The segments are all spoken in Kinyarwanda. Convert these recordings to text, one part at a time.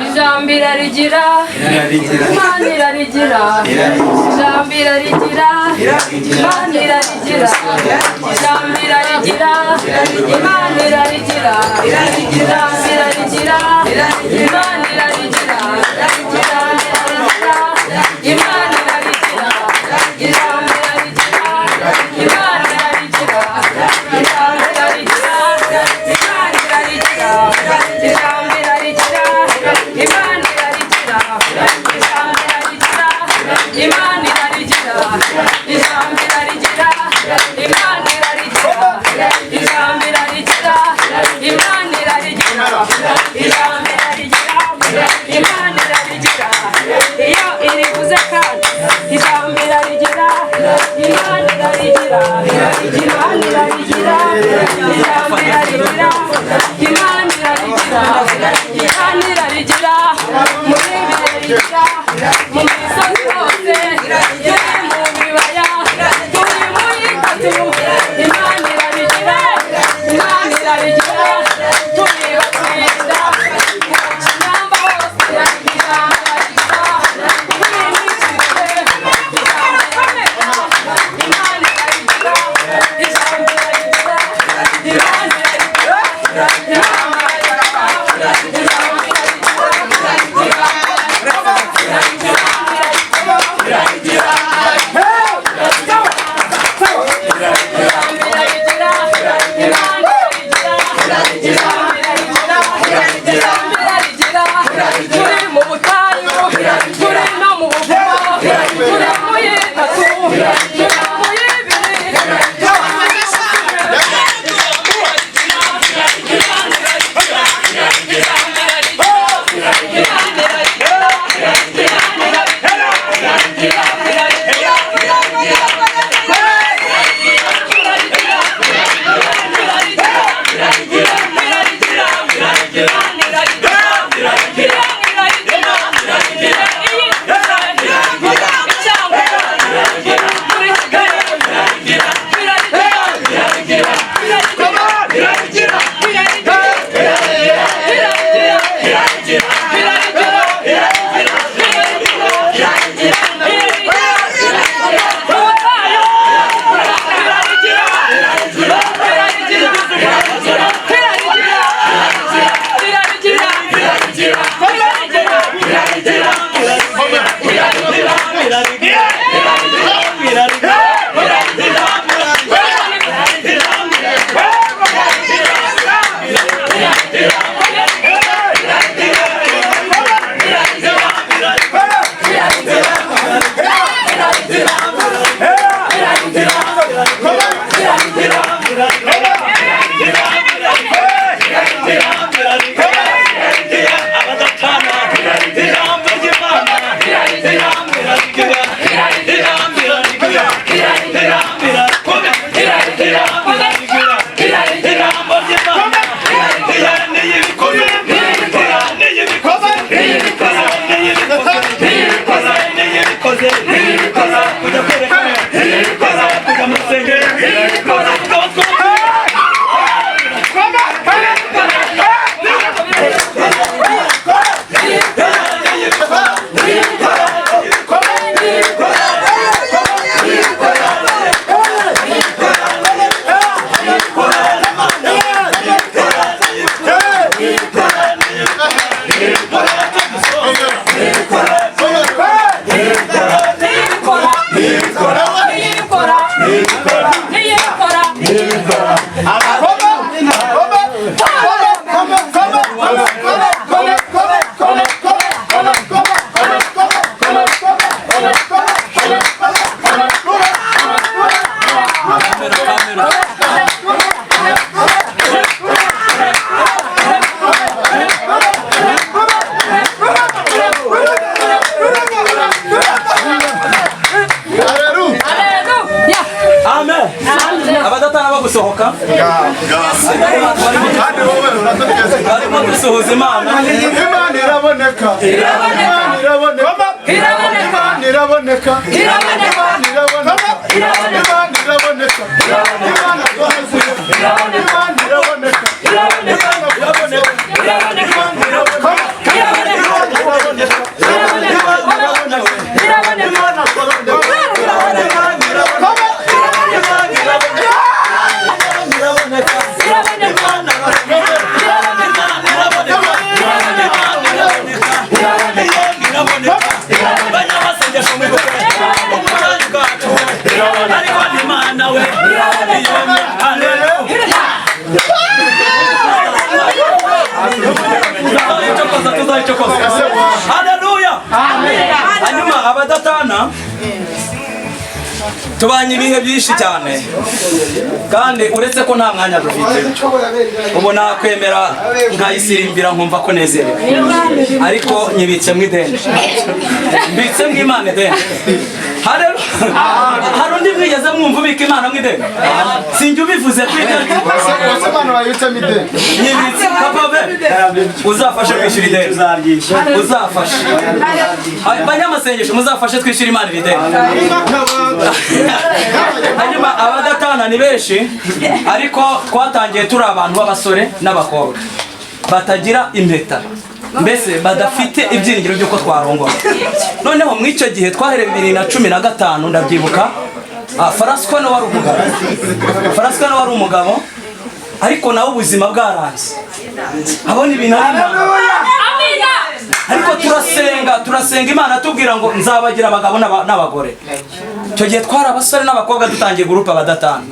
ijambo irarigira Imana irarigira ijambo irarigira Imana irarigira ijambo irarigira Imana irarigira ijambo irarigira Imana irarigira Imana irarigira ijambo irarigira Imana irarigira ijambo irarigira Imana irarigira ijambo irarigira Imana irarigira ijambo irarigira Imana irarigira ijambo irarigira Imana irarigira ijambo irarigira Imana irarigira ijambo irarigira Imana irarigira iyo irivuze kandi ijambo irarigira Imana irarigira Imana irarigira ijambo irarigira Imana irarigira Imana irarigira muri birarigira mu misozi hose turi mu bibaya turi muri katu Imana irarigira Imana irarigira turi batsinda inamba hose irarigira turi n'ikipe Imana irarigira ijambo irarigira Imana irarigira turi mu butayu turi no mu buvumo turi mu y'itatu turi mu y'ibiri gusohoka barimo gusohoza Imana. Imana iraboneka, Imana iraboneka, Imana iraboneka, Imana iraboneka, Imana iraboneka, Imana iraboneka, Imana iraboneka, Imana iraboneka, Imana tubanye ibihe byinshi cyane kandi uretse ko nta mwanya dufite ubu nakwemera nkayisirimbira nkumva ko nezerewe ariko nyibitsemo ideni mbitsemo Imana ideni hari undi mwigeze mwumva ubika Imana mu ideni sinjye ubivuze ku ideni nyibitse papa be uzafashe kwishyura ideni uzafashe banyamasengesho muzafashe twishyura Imana ideni hanyuma abadatana ni benshi ariko twatangiye turi abantu b'abasore n'abakobwa batagira impeta mbese badafite ibyiringiro by'uko twarongora noneho mu icyo gihe twahereye 2015 ndabyibuka Farasikano wari umugabo ariko nawe ubuzima bwaranze abona ibintu ariko turasenga Imana tubwira ngo nzabagira abagabo n'abagore icyo gihe twari abasore n'abakobwa dutangiye gurupa abadatana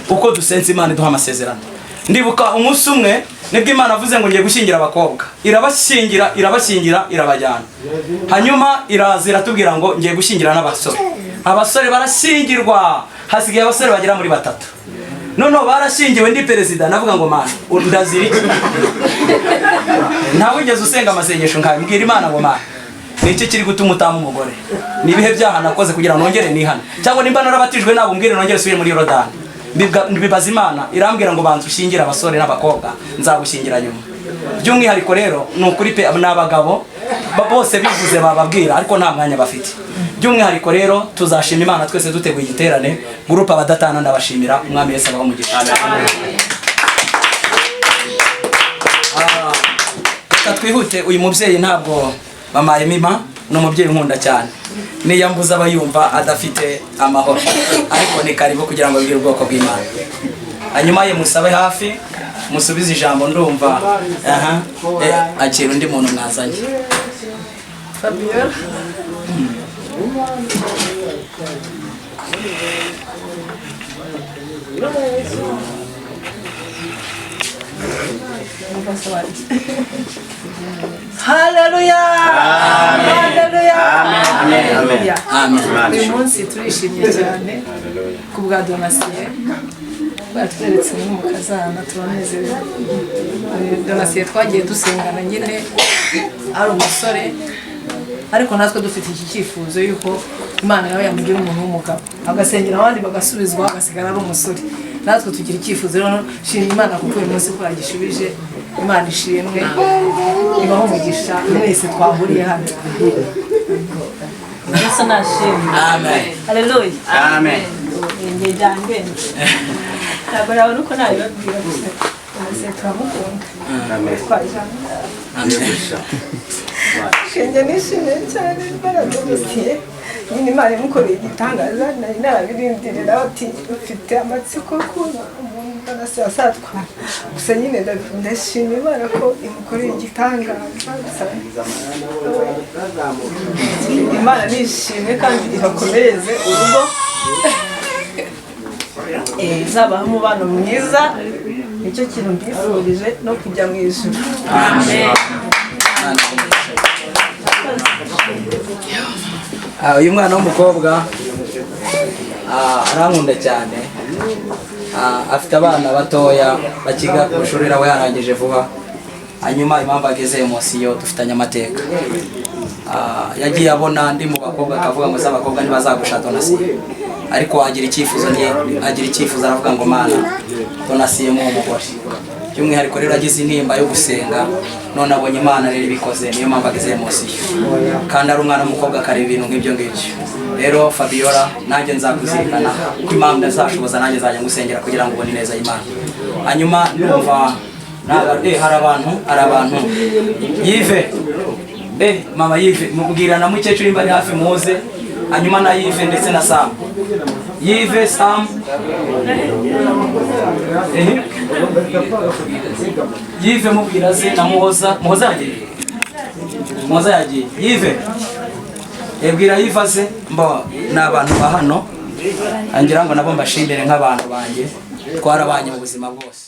uko dusenze Imana iduha amasezerano ndibuka umunsi umwe nibwo Imana avuze ngo ngiye gushyingira abakobwa irabashyingira irabajyana hanyuma iraza iratubwira ngo ngiye gushyingira n'abasore abasore barashyingirwa hasigaye abasore bagera muri 3 noneho barashyingiwe ndi perezida navuga ngo Mana ndazira iki ntawe ugeze usenga amasengesho nkabwira Imana ngo Mana niki kiri gutuma utama umugore nibihe byaha nakoze kugira ngo nongere nihana cyangwa nimba narabatijwe nabo mbwire nongere subire muri Yorodani bibaza Imana irambwira ngo banza ushyingira abasore n'abakobwa nzagushyingira nyuma by'umwihariko rero ni ukuri pe n'abagabo bose bivuze bababwira ariko nta mwanya bafite by'umwihariko rero tuzashima Imana twese duteguye igiterane gurupa abadatana ndabashimira umwami Yesu abaho umugisha twihute uyu mubyeyi ntabwo mama Emima ni umubyeyi nkunda cyane niyambuza abayumva adafite amahoro ariko ni karibu kugira ngo bigire ubwoko bw'Imana hanyuma ye musabe hafi musubize ijambo ndumva akira undi muntu mwazanye Fabiola Haleluya! Haleluya! amen uyu munsi turishimye cyane ku bwa Donatien batweretse n'umukazana turanezerewe Donatien twagiye dusengana nyine ari umusore ariko natwe dufite iki cyifuzo yuko Imana nawe yamugira umuntu w'umugabo agasengera abandi bagasubizwa agasigara ari umusore natwe tugira icyifuzo rero shimira Imana kuko uyu munsi ko yagishubije Imana ishimwe ibaho umugisha mwese twahuriye hano Yesu nashimwe amen haleluya amen njye ntabwo nabona uko nabibabwira gusa twese turamukunda njye nishimiye cyane baradogosiye nyine Imana imukoreye igitangaza nari narabirindiriye ati ufite amatsiko kubona umuntu asatwa gusa nyine ndashimira Imana ko imukoreye igitangaza Imana nishimwe kandi ibakomereze urugo zabaho umubano mwiza nicyo kintu mbifurije no kujya mu ijuru amen uyu mwana w'umukobwa arankunda cyane afite abana batoya bakiga ku ishuri nawe yarangije vuba hanyuma impamvu ageze emosiyo dufitanye amateka yagiye abona ndi mu bakobwa akavuga ngo z'abakobwa ntibazagusha Donatien ariko agira icyifuzo aravuga ngo Mana Donatien mu umugore by'umwihariko rero agize intimba yo gusenga none abonye Imana rero ibikoze niyo mpamvu ageze emosiyo kandi ari umwana w'umukobwa akareba ibintu nk'ibyo ngibyo rero Fabiola nanjye nzakuzirikana ko Imana ndazashoboza nanjye nzajya ngusengera kugira ngo ubone neza y'Imana hanyuma ndumva hari abantu Yive mama Yive mubwira na mukecuru imba ari hafi muze hanyuma na Yive ndetse na Sam Yive Sam Yive mubwira ze na Muhoza yagiye Yive yabwira Yive ze mba n'abantu ba hano angira ngo nabo mbashimire nk'abantu banjye twarabanye mu buzima bwose